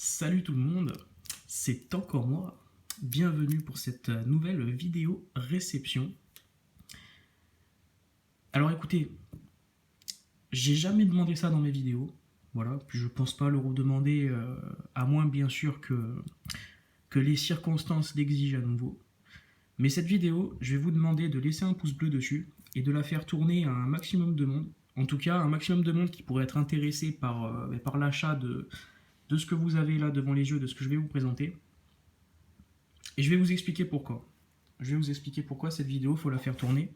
Salut tout le monde, c'est encore moi. Bienvenue pour cette nouvelle vidéo réception. Alors écoutez, j'ai jamais demandé ça dans mes vidéos. Voilà, puis je pense pas le redemander, à moins bien sûr que les circonstances l'exigent à nouveau. Mais cette vidéo, je vais vous demander de laisser un pouce bleu dessus et de la faire tourner à un maximum de monde. En tout cas, un maximum de monde qui pourrait être intéressé par l'achat de ce que vous avez là devant les yeux, de ce que je vais vous présenter. Et je vais vous expliquer pourquoi. Je vais vous expliquer pourquoi cette vidéo, faut la faire tourner.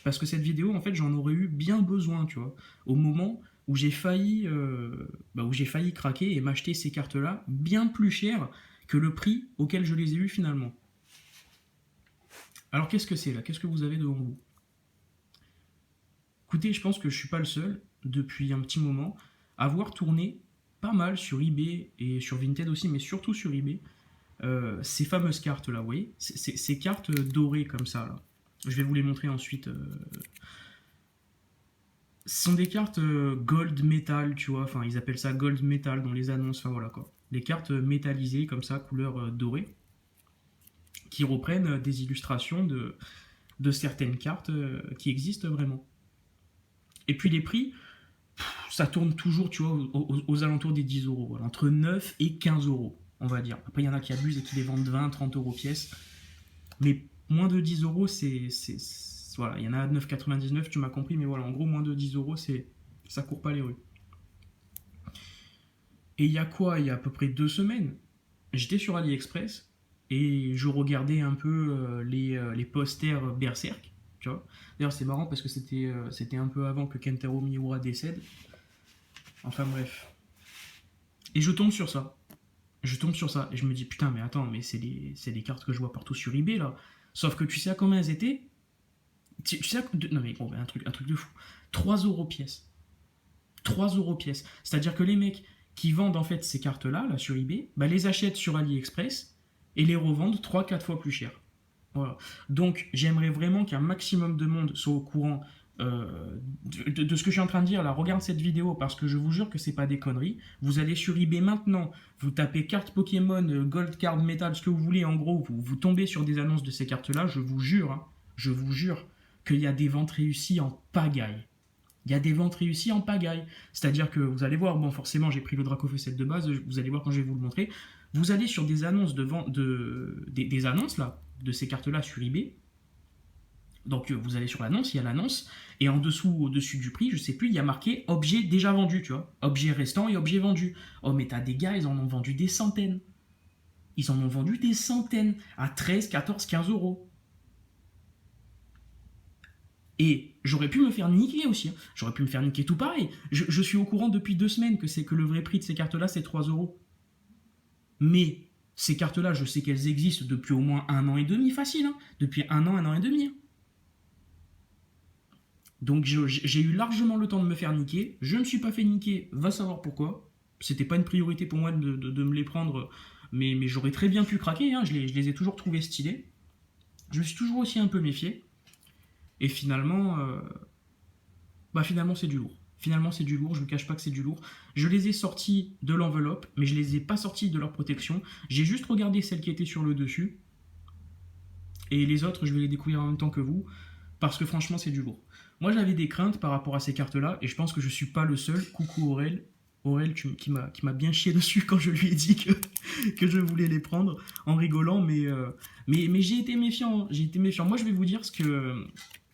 Parce que cette vidéo, en fait, j'en aurais eu bien besoin, tu vois. Au moment où j'ai failli craquer et m'acheter ces cartes-là bien plus chères que le prix auquel je les ai eues finalement. Alors qu'est-ce que c'est là? Qu'est-ce que vous avez devant vous? Écoutez, je pense que je suis pas le seul, depuis un petit moment, à avoir tourné pas mal sur eBay et sur Vinted aussi, mais surtout sur eBay, ces fameuses cartes là, vous voyez, ces cartes dorées comme ça là. Je vais vous les montrer ensuite. Ce sont des cartes gold metal, tu vois, enfin ils appellent ça gold metal dans les annonces, enfin voilà quoi. Des cartes métallisées comme ça, couleur dorée, qui reprennent des illustrations de certaines cartes qui existent vraiment. Et puis les prix, ça tourne toujours, tu vois, aux alentours des 10 euros, voilà, entre 9 et 15 euros, on va dire. Après, il y en a qui abusent et qui les vendent 20, 30 euros pièce. Mais moins de 10 euros, voilà, il y en a à 9,99, tu m'as compris, mais voilà, en gros, moins de 10 euros, ça court pas les rues. Et il y a quoi? Il y a à peu près 2 semaines, j'étais sur AliExpress et je regardais un peu les posters Berserk, tu vois. D'ailleurs, c'est marrant parce que c'était un peu avant que Kentaro Miura décède. Enfin bref. Et je tombe sur ça. Je tombe sur ça et je me dis putain, mais attends, mais c'est des cartes que je vois partout sur eBay là. Sauf que tu sais à combien elles étaient? Tu sais non mais bon, un truc de fou. 3 euros pièce. 3 euros pièce. C'est-à-dire que les mecs qui vendent en fait ces cartes-là là, sur eBay, bah, les achètent sur AliExpress et les revendent 3 4 fois plus cher. Voilà. Donc j'aimerais vraiment qu'un maximum de monde soit au courant de ce que je suis en train de dire là. Regarde cette vidéo parce que je vous jure que c'est pas des conneries. Vous allez sur eBay maintenant, vous tapez carte Pokémon, Gold Card Metal, ce que vous voulez, en gros, vous tombez sur des annonces de ces cartes-là, je vous jure, hein, je vous jure qu'il y a des ventes réussies en pagaille. Il y a des ventes réussies en pagaille. C'est-à-dire que vous allez voir, bon forcément j'ai pris le Dracofeu de base, vous allez voir quand je vais vous le montrer, vous allez sur des annonces des annonces là, de ces cartes-là sur eBay. Donc vous allez sur l'annonce, il y a l'annonce, et en dessous, au-dessus du prix, je sais plus, il y a marqué objet déjà vendu, tu vois. Objet restant et objet vendu. Oh mais t'as des gars, ils en ont vendu des centaines. Ils en ont vendu des centaines à 13, 14, 15 euros. Et j'aurais pu me faire niquer aussi. Hein. J'aurais pu me faire niquer tout pareil. Je suis au courant depuis 2 semaines que le vrai prix de ces cartes-là, c'est 3 euros. Mais ces cartes-là, je sais qu'elles existent depuis au moins 1 an et demi, facile. Hein. Depuis un an et demi. Hein. Donc j'ai eu largement le temps de me faire niquer. Je ne me suis pas fait niquer, va savoir pourquoi. C'était pas une priorité pour moi de me les prendre, mais j'aurais très bien pu craquer. Hein. Je les ai toujours trouvés stylés. Je me suis toujours aussi un peu méfié. Et finalement c'est du lourd. Finalement c'est du lourd, je ne cache pas que c'est du lourd. Je les ai sortis de l'enveloppe, mais je les ai pas sortis de leur protection. J'ai juste regardé celles qui étaient sur le dessus. Et les autres, je vais les découvrir en même temps que vous. Parce que franchement c'est du lourd. Moi j'avais des craintes par rapport à ces cartes-là, et je pense que je suis pas le seul. Coucou Aurel. Aurel qui m'a bien chié dessus quand je lui ai dit que je voulais les prendre en rigolant, mais j'ai été méfiant. J'ai été méfiant. Moi je vais vous dire ce que.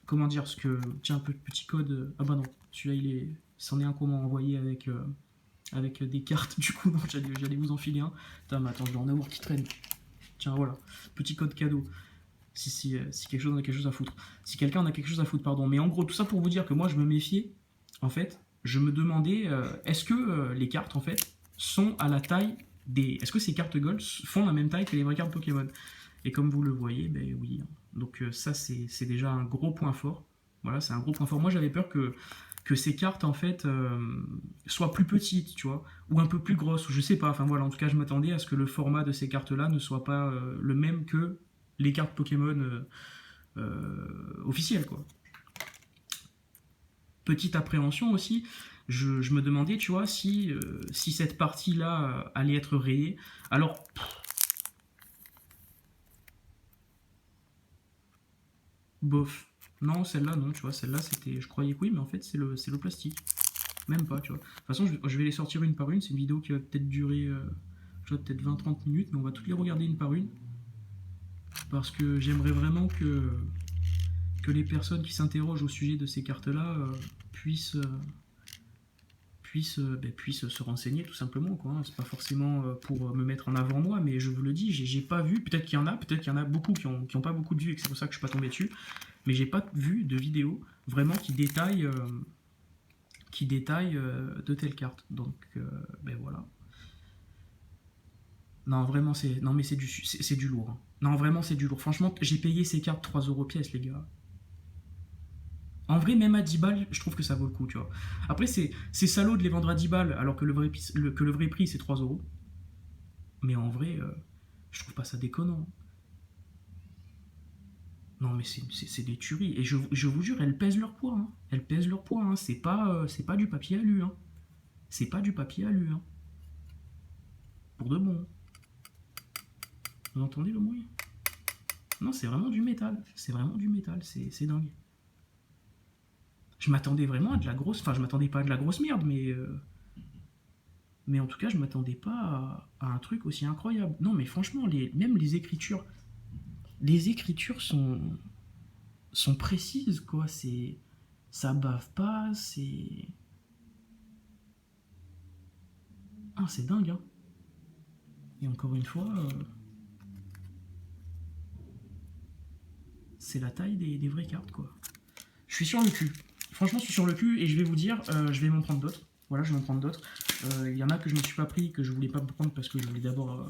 Comment dire ce que. Tiens, un petit code. Ah bah non, celui-là c'en est un qu'on m'a envoyé avec des cartes, du coup, non, j'allais vous enfiler un. Putain, mais attends, je dois en avoir qui traîne. Tiens, voilà, petit code cadeau. Si quelque chose en a quelque chose à foutre. Si quelqu'un en a quelque chose à foutre, pardon. Mais en gros, tout ça pour vous dire que moi, je me méfiais. En fait, je me demandais, est-ce que les cartes, en fait, sont à la taille des... Est-ce que ces cartes Gold font la même taille que les vraies cartes Pokémon? Et comme vous le voyez, ben oui. Donc ça, c'est déjà un gros point fort. Voilà, c'est un gros point fort. Moi, j'avais peur que ces cartes, en fait, soient plus petites, tu vois, ou un peu plus grosses, ou je sais pas. Enfin voilà, en tout cas, je m'attendais à ce que le format de ces cartes-là ne soit pas le même que les cartes Pokémon officielles, quoi. Petite appréhension aussi, Je me demandais, tu vois, si cette partie-là allait être rayée. Alors, bof. Non, celle-là, non, tu vois, celle-là, c'était. Je croyais que oui, mais en fait, c'est le plastique. Même pas, tu vois. De toute façon, je vais les sortir une par une. C'est une vidéo qui va peut-être durer, tu vois, peut-être 20-30 minutes, mais on va toutes les regarder une par une. Parce que j'aimerais vraiment que les personnes qui s'interrogent au sujet de ces cartes-là puissent, puissent se renseigner tout simplement, quoi, hein. C'est pas forcément pour me mettre en avant moi, mais je vous le dis, j'ai pas vu, peut-être qu'il y en a beaucoup qui ont pas beaucoup de vues et que c'est pour ça que je suis pas tombé dessus, mais j'ai pas vu de vidéo vraiment qui détaille de telles cartes. Donc ben voilà. Non, vraiment, non, mais c'est du lourd, hein. Non, vraiment, c'est du lourd. Franchement, j'ai payé ces cartes 3 euros pièce, les gars. En vrai, même à 10 balles, je trouve que ça vaut le coup, tu vois. Après, c'est salaud de les vendre à 10 balles alors que le vrai prix c'est 3 euros. Mais en vrai, je trouve pas ça déconnant. Non, mais c'est des tueries. Et je vous jure, elles pèsent leur poids, hein. Elles pèsent leur poids, hein. C'est pas du papier alu, hein. C'est pas du papier alu, hein. Pour de bon. Vous entendez le bruit? Non, c'est vraiment du métal. C'est vraiment du métal. C'est dingue. Je m'attendais vraiment à de la grosse. Enfin, je m'attendais pas à de la grosse merde, mais en tout cas, je m'attendais pas à un truc aussi incroyable. Non, mais franchement, même les écritures sont précises, quoi. Ça bave pas, c'est dingue, hein. Et encore une fois, c'est la taille des vraies cartes, quoi. Je suis sur le cul. Franchement, je suis sur le cul et je vais vous dire, je vais m'en prendre d'autres. Voilà, je vais m'en prendre d'autres. Il y en a que je ne me suis pas pris, que je voulais pas me prendre parce que je voulais d'abord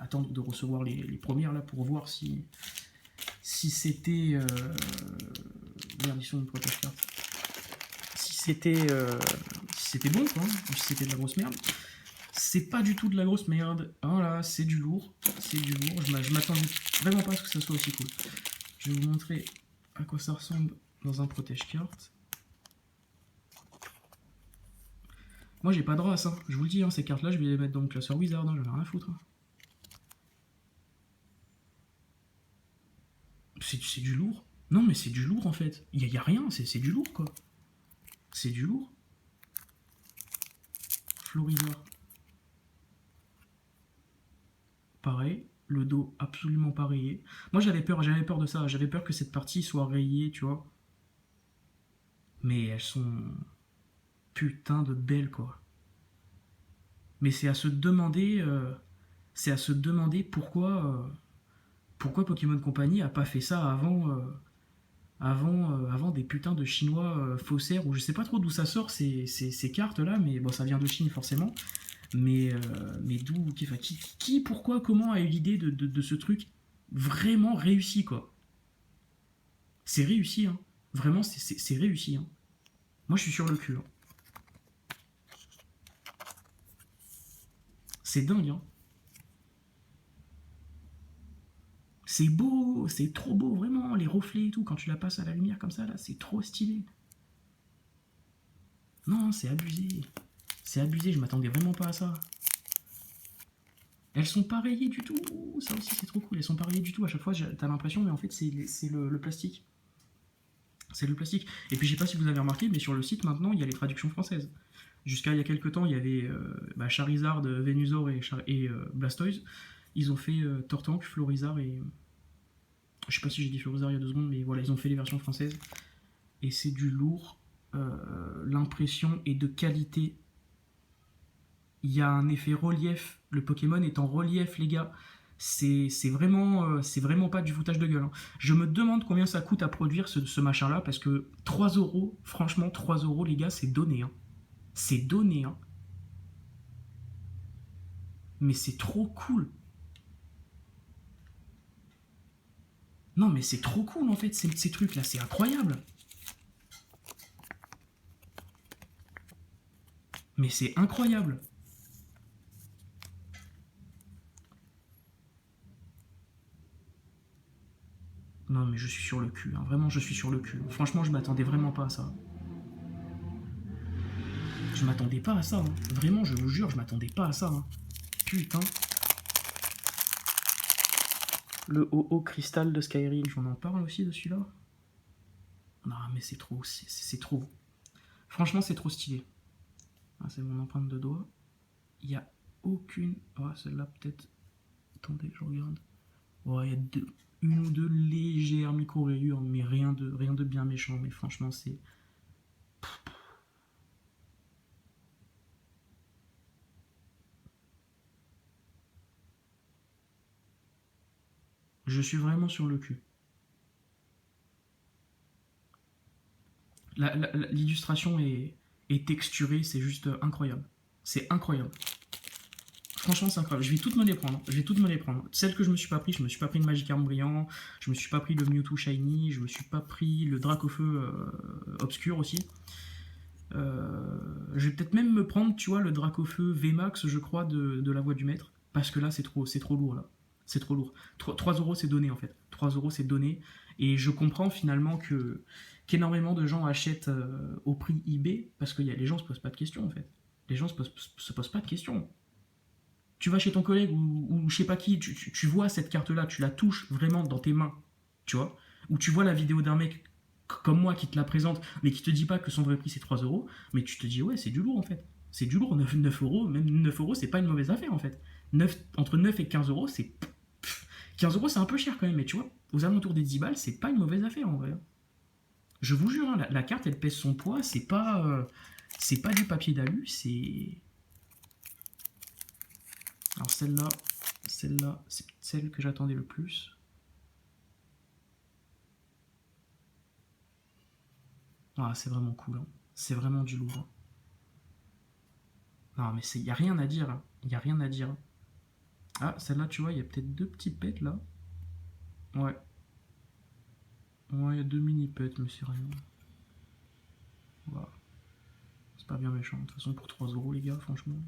attendre de recevoir les premières là pour voir si c'était. Merde, ils sont une protège carte. Si c'était bon, quoi, ou si c'était de la grosse merde. C'est pas du tout de la grosse merde. Voilà, c'est du lourd. C'est du lourd. Je m'attendais vraiment pas à ce que ça soit aussi cool. Je vais vous montrer à quoi ça ressemble dans un protège-carte. Moi, j'ai pas de race, hein. Je vous le dis, hein, ces cartes-là, je vais les mettre dans mon classeur Wizard, hein, j'en ai rien à foutre, hein. C'est du lourd. Non, mais c'est du lourd, en fait. Il y a rien, c'est du lourd, quoi. C'est du lourd. Florizard. Pareil. Le dos absolument pas rayé. Moi, j'avais peur de ça. J'avais peur que cette partie soit rayée, tu vois. Mais elles sont putain de belles, quoi. Mais c'est à se demander pourquoi Pokémon Company a pas fait ça avant des putains de Chinois faussaires, ou je sais pas trop d'où ça sort ces cartes-là, mais bon, ça vient de Chine forcément. Mais d'où, enfin, pourquoi, comment a eu l'idée de ce truc vraiment réussi, quoi. C'est réussi, hein. Vraiment, c'est réussi, hein. Moi, je suis sur le cul, hein. C'est dingue, hein. C'est beau, c'est trop beau, vraiment, les reflets et tout, quand tu la passes à la lumière comme ça, là, c'est trop stylé. Non, c'est abusé. C'est abusé, je m'attendais vraiment pas à ça. Elles sont pas rayées du tout, ça aussi c'est trop cool, elles sont pas rayées du tout, à chaque fois t'as l'impression, mais en fait c'est le plastique. C'est le plastique. Et puis je sais pas si vous avez remarqué, mais sur le site maintenant il y a les traductions françaises. Jusqu'à il y a quelques temps, il y avait Charizard, Venusaur et Blastoise. Ils ont fait Tortank, Florizard et. Je sais pas si j'ai dit Florizard il y a 2 secondes, mais voilà, ils ont fait les versions françaises. Et c'est du lourd. L'impression est de qualité. Il y a un effet relief. Le Pokémon est en relief, les gars. C'est vraiment pas du foutage de gueule, hein. Je me demande combien ça coûte à produire ce machin-là, parce que 3 euros, franchement, 3 euros, les gars, c'est donné, hein. C'est donné, hein. Mais c'est trop cool. Non, mais c'est trop cool, en fait, ces trucs-là, c'est incroyable. Mais c'est incroyable. Non, mais je suis sur le cul, hein. Vraiment, je suis sur le cul. Franchement, je m'attendais vraiment pas à ça. Je m'attendais pas à ça. Hein. Vraiment, je vous jure, je m'attendais pas à ça. Hein. Putain. Le OO cristal de Skyrim, j'en en parle aussi de celui-là. Non, mais c'est trop, c'est trop. Franchement, c'est trop stylé. Ah, c'est mon empreinte de doigt. Il n'y a aucune... Ah, celle-là, peut-être... Attendez, je regarde. Ouais, il y a une ou deux légères micro-rayures, mais rien de bien méchant. Mais franchement, c'est... Je suis vraiment sur le cul. L'illustration est texturée, c'est juste incroyable. C'est incroyable. Franchement, c'est incroyable. Je vais toutes me les prendre. Je vais toutes me les prendre. Celles que je me suis pas pris, je me suis pas pris le Magikarp brillant, je me suis pas pris le Mewtwo Shiny, je me suis pas pris le Dracofeu obscur aussi. Je vais peut-être même me prendre, tu vois, le Dracofeu VMAX, je crois, de la Voix du Maître. Parce que là, c'est trop lourd, là. C'est trop lourd. 3 € c'est donné, en fait. 3 € c'est donné. Et je comprends finalement qu'énormément de gens achètent au prix eBay parce que les gens se posent pas de questions, en fait. Les gens se posent pas de questions. Tu vas chez ton collègue ou je sais pas qui, tu vois cette carte-là, tu la touches vraiment dans tes mains, tu vois. Ou tu vois la vidéo d'un mec comme moi qui te la présente, mais qui te dit pas que son vrai prix c'est 3 €, mais tu te dis ouais, c'est du lourd en fait. C'est du lourd, 9 €, même 9 € c'est pas une mauvaise affaire en fait. Entre 9 et 15 €, c'est. 15 € c'est un peu cher quand même, mais tu vois, aux alentours des 10 balles, c'est pas une mauvaise affaire en vrai. Je vous jure, hein, la carte elle pèse son poids, c'est pas du papier d'alu, c'est. Alors celle-là, c'est celle que j'attendais le plus. Ah, c'est vraiment cool. Hein. C'est vraiment du lourd. Non, mais il n'y a rien à dire. Il hein. n'y a rien à dire. Ah, celle-là, tu vois, il y a peut-être 2 petits pets là. Ouais. Ouais, il y a 2 mini-pets, mais c'est rien. Voilà. C'est pas bien méchant. De toute façon, pour 3 €, les gars, franchement.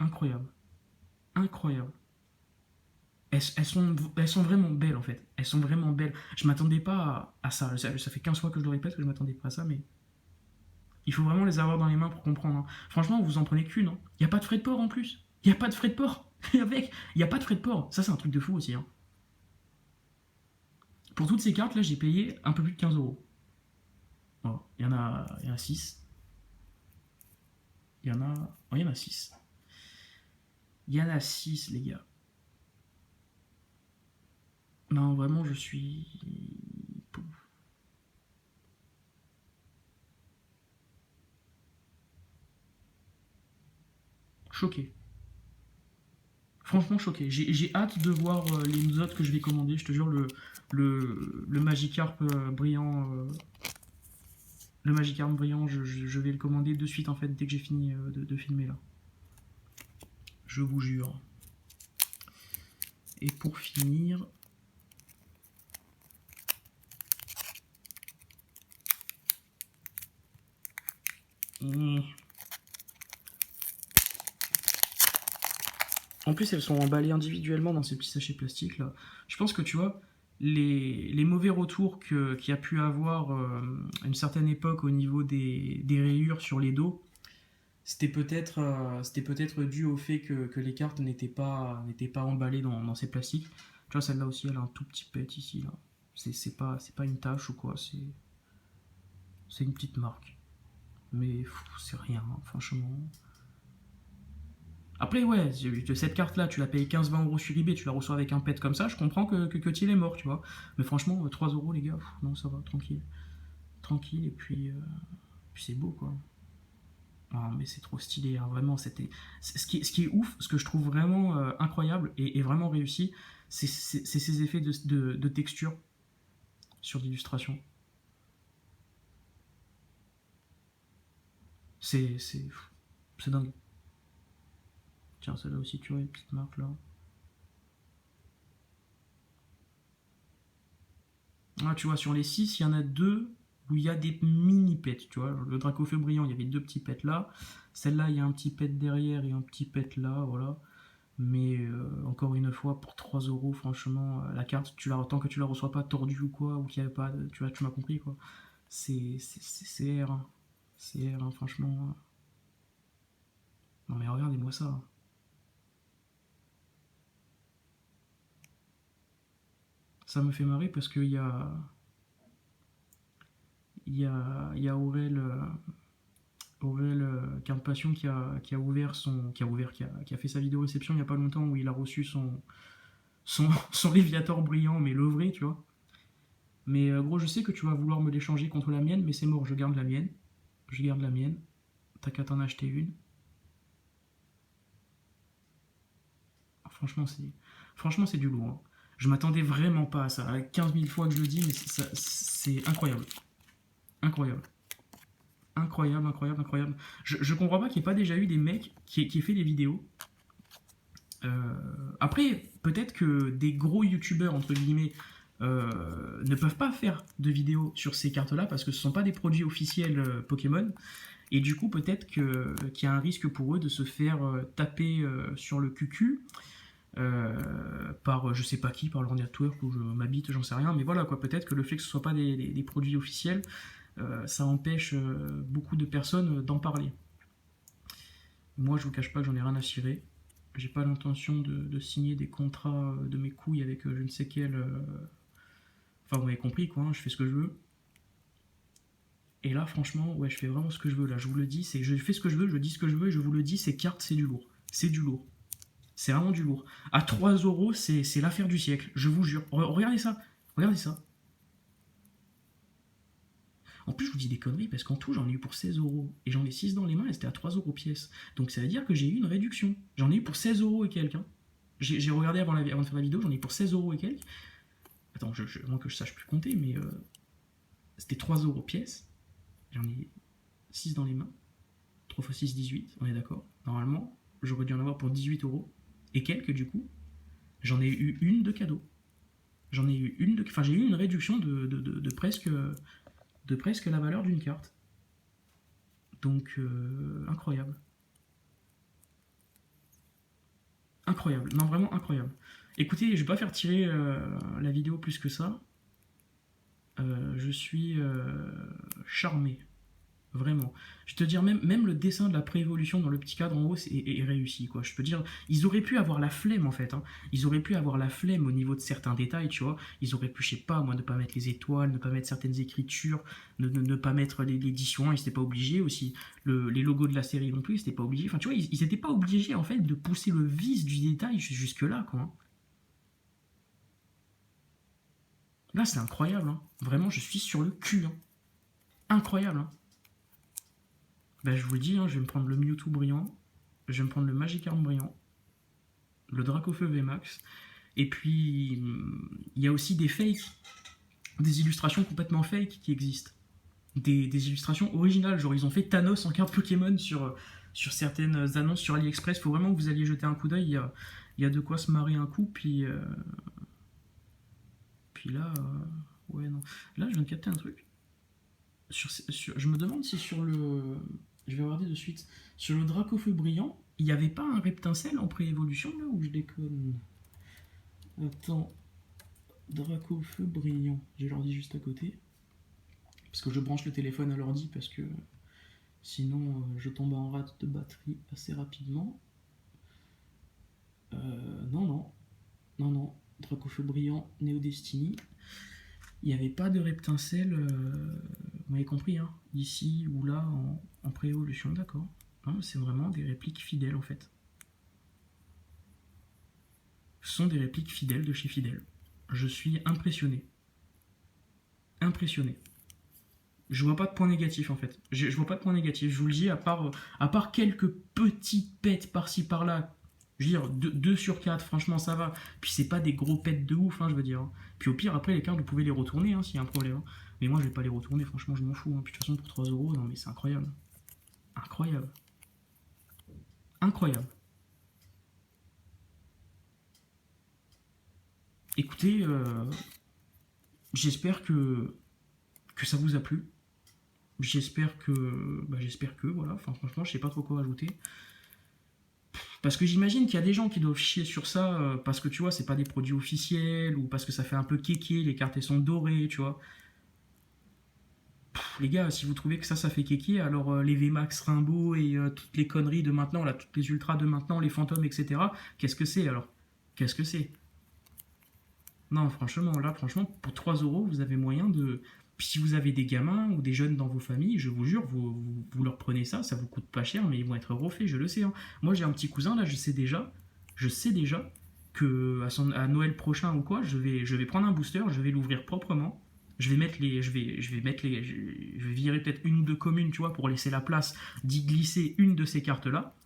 Incroyable. Incroyable. Elles sont vraiment belles en fait. Elles sont vraiment belles. Je m'attendais pas à ça. Ça fait 15 fois que je le répète que je m'attendais pas à ça, mais il faut vraiment les avoir dans les mains pour comprendre. Hein. Franchement, vous en prenez qu'une. Hein. Il n'y a pas de frais de port en plus. Il n'y a pas de frais de port. Avec, il n'y a pas de frais de port. Ça, c'est un truc de fou aussi. Hein. Pour toutes ces cartes, là, j'ai payé un peu plus de 15 €. Oh, il y en a 6. Il y en a. Oh, il y en a 6. Il y en a 6, les gars. Non, vraiment, je suis. Choqué. Franchement choqué. J'ai hâte de voir les autres que je vais commander. Je te jure, le Magikarp brillant. Le Magikarp brillant, je vais le commander de suite en fait, dès que j'ai fini de filmer là. Je vous jure. Et pour finir. En plus, elles sont emballées individuellement dans ces petits sachets plastiques là. Je pense que tu vois, les mauvais retours qu'il y a pu avoir à une certaine époque au niveau des rayures sur les dos, c'était peut-être dû au fait que les cartes n'étaient pas emballées dans ces plastiques. Tu vois, celle-là aussi, elle a un tout petit pet ici là. C'est pas une tache ou quoi, c'est une petite marque. Mais c'est rien, hein, franchement. Après, ouais, cette carte-là, tu la payes 15-20 € sur eBay, tu la reçois avec un pet comme ça, je comprends que tu est mort, tu vois. Mais franchement, 3 € les gars, non, ça va, tranquille. Tranquille, et puis c'est beau, quoi. Ah, mais c'est trop stylé, hein, vraiment. Ce qui est ouf, ce que je trouve vraiment incroyable et vraiment réussi, c'est ces effets de texture sur l'illustration. C'est dingue. Tiens, celle-là aussi, tu vois, une petite marque là. Ah, tu vois, sur les 6, il y en a 2 où il y a des mini-pets, tu vois. Le Dracofeu brillant, il y avait 2 petits pets là. Celle-là, il y a un petit pet derrière et un petit pet là, voilà. Mais encore une fois, pour 3 €, franchement, la carte, tant que tu la reçois pas tordue ou quoi, ou qu'il n'y a pas, tu vois, tu m'as compris quoi. C'est R. Hein. C'est franchement. Non mais regardez-moi ça. Ça me fait marrer parce qu'il y a. Il y a Aurel Carte Passion qui a ouvert son. Qui a fait sa vidéo réception il n'y a pas longtemps où il a reçu son Léviator brillant, mais le vrai, tu vois. Mais gros, je sais que tu vas vouloir me l'échanger contre la mienne, mais c'est mort, je garde la mienne. Je garde la mienne. T'as qu'à t'en acheter une. Franchement, c'est du lourd, hein. Je m'attendais vraiment pas à ça. 15 000 fois que je le dis, mais c'est incroyable. Incroyable. Incroyable, incroyable, incroyable. Je comprends pas qu'il n'y ait pas déjà eu des mecs qui aient fait des vidéos. Après, peut-être que des gros youtubeurs, entre guillemets, ne peuvent pas faire de vidéos sur ces cartes-là parce que ce ne sont pas des produits officiels Pokémon. Et du coup, peut-être qu'il y a un risque pour eux de se faire taper sur le cucu par je sais pas qui, par leur network ou je m'habite, j'en sais rien. Mais voilà, quoi, peut-être que le fait que ce ne soit pas des produits officiels, ça empêche beaucoup de personnes d'en parler. Moi, je vous cache pas que j'en ai rien à cirer. J'ai pas l'intention de signer des contrats de mes couilles avec je ne sais quel. Enfin, vous m'avez compris, quoi, hein, je fais ce que je veux. Et là, franchement, ouais, je fais vraiment ce que je veux. Là, je vous le dis, c'est je fais ce que je veux, je dis ce que je veux, et je vous le dis, ces cartes, c'est du lourd. C'est du lourd. C'est vraiment du lourd. À 3 euros, c'est l'affaire du siècle, je vous jure. Regardez ça. Regardez ça. En plus, je vous dis des conneries parce qu'en tout, j'en ai eu pour 16 euros. Et j'en ai 6 dans les mains et c'était à 3 euros pièce. Donc ça veut dire que j'ai eu une réduction. J'en ai eu pour 16 euros et quelques, hein. J'ai regardé avant de faire la vidéo, j'en ai eu pour 16 euros et quelques. Attends, moins que je sache plus compter, mais c'était 3 euros pièce. J'en ai 6 dans les mains. 3 x 6, 18, on est d'accord. Normalement, j'aurais dû en avoir pour 18 euros. Et quelques, du coup, j'en ai eu une de cadeau. J'en ai eu une de. Enfin, j'ai eu une réduction de presque la valeur d'une carte. Donc, incroyable. Incroyable. Non, vraiment incroyable. Écoutez, je vais pas faire tirer la vidéo plus que ça. Je suis charmé. Vraiment. Je te dire, même le dessin de la préévolution dans le petit cadre en haut est réussi, quoi. Je peux dire, ils auraient pu avoir la flemme, en fait, hein. Ils auraient pu avoir la flemme au niveau de certains détails, tu vois. Ils auraient pu, je sais pas, moi, ne pas mettre les étoiles, ne pas mettre certaines écritures, ne pas mettre l'édition 1, ils n'étaient pas obligés aussi. Les logos de la série non plus, ils n'étaient pas obligés. Enfin, tu vois, ils n'étaient pas obligés, en fait, de pousser le vice du détail jusque-là, quoi, hein. Là, c'est incroyable, hein. Vraiment, je suis sur le cul, hein. Incroyable, hein. Bah, je vous le dis, hein, je vais me prendre le Mewtwo brillant, je vais me prendre le Magikarp brillant, le Dracofeu VMAX, et puis il y a aussi des fakes, des illustrations complètement fake qui existent. Des illustrations originales, genre ils ont fait Thanos en carte Pokémon sur certaines annonces sur AliExpress. Faut vraiment que vous alliez jeter un coup d'œil, il y a de quoi se marrer un coup, puis là, ouais, non. Là, je viens de capter un truc. Je me demande si sur le. Je vais regarder de suite. Sur le Dracofeu brillant, il n'y avait pas un Reptincelle en préévolution là où je déconne? Attends. Dracofeu brillant. J'ai l'ordi juste à côté. Parce que je branche le téléphone à l'ordi parce que sinon je tombe en rate de batterie assez rapidement. Non, non. Non, non. Dracofeu brillant, Néo Destiny. Il n'y avait pas de Reptincelle, vous m'avez compris, hein, ici ou là en préévolution, d'accord. C'est vraiment des répliques fidèles en fait. Ce sont des répliques fidèles de chez Fidèle. Je suis impressionné. Impressionné. Je vois pas de point négatif en fait. Je vois pas de point négatif. Je vous le dis, à part quelques petites pètes par-ci par-là. Je veux dire, 2 sur 4, franchement ça va. Puis c'est pas des gros pètes de ouf, hein, je veux dire. Puis au pire, après les cartes, vous pouvez les retourner hein, s'il y a un problème, hein. Mais moi je vais pas les retourner, franchement je m'en fous, hein. Puis de toute façon pour 3 euros, non mais c'est incroyable. Incroyable. Incroyable. Écoutez, j'espère que ça vous a plu. J'espère que, voilà, enfin franchement je sais pas trop quoi ajouter. Parce que j'imagine qu'il y a des gens qui doivent chier sur ça parce que tu vois, c'est pas des produits officiels ou parce que ça fait un peu kéké, les cartes elles sont dorées, tu vois. Les gars, si vous trouvez que ça fait kéké, alors les VMAX Rimbaud et toutes les conneries de maintenant, là, toutes les ultras de maintenant, les fantômes, etc., qu'est-ce que c'est alors? Qu'est-ce que c'est? Non, franchement, là, franchement, pour 3 euros, vous avez moyen de. Puis si vous avez des gamins ou des jeunes dans vos familles, je vous jure, vous leur prenez ça vous coûte pas cher, mais ils vont être refaits, je le sais, hein. Moi, j'ai un petit cousin, là, je sais déjà que à Noël prochain ou quoi, je vais prendre un booster, je vais l'ouvrir proprement. Je vais mettre les, je vais mettre les, je vais virer peut-être une ou deux communes, tu vois, pour laisser la place d'y glisser une de ces cartes-là.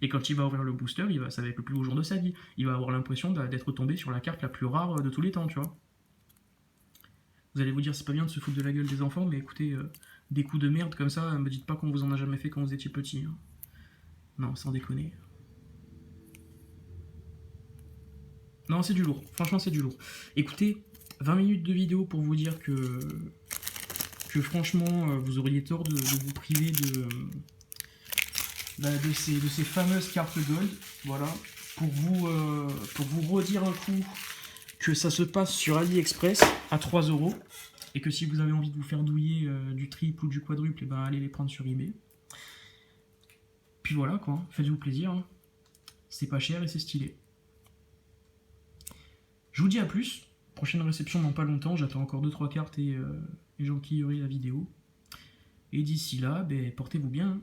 Et quand il va ouvrir le booster, ça va être le plus beau jour de sa vie. Il va avoir l'impression d'être tombé sur la carte la plus rare de tous les temps, tu vois. Vous allez vous dire, c'est pas bien de se foutre de la gueule des enfants, mais écoutez, des coups de merde comme ça, me dites pas qu'on vous en a jamais fait quand vous étiez petit, hein. Non, sans déconner. Non, c'est du lourd. Franchement, c'est du lourd. Écoutez, 20 minutes de vidéo pour vous dire que franchement, vous auriez tort de vous priver de ces fameuses cartes gold. Voilà. Pour vous redire un coup que ça se passe sur AliExpress à 3 euros. Et que si vous avez envie de vous faire douiller du triple ou du quadruple, et ben allez les prendre sur eBay. Puis voilà quoi, faites-vous plaisir, hein. C'est pas cher et c'est stylé. Je vous dis à plus. Prochaine réception dans pas longtemps. J'attends encore 2-3 cartes et j'enquillerai la vidéo. Et d'ici là, ben, portez-vous bien, hein.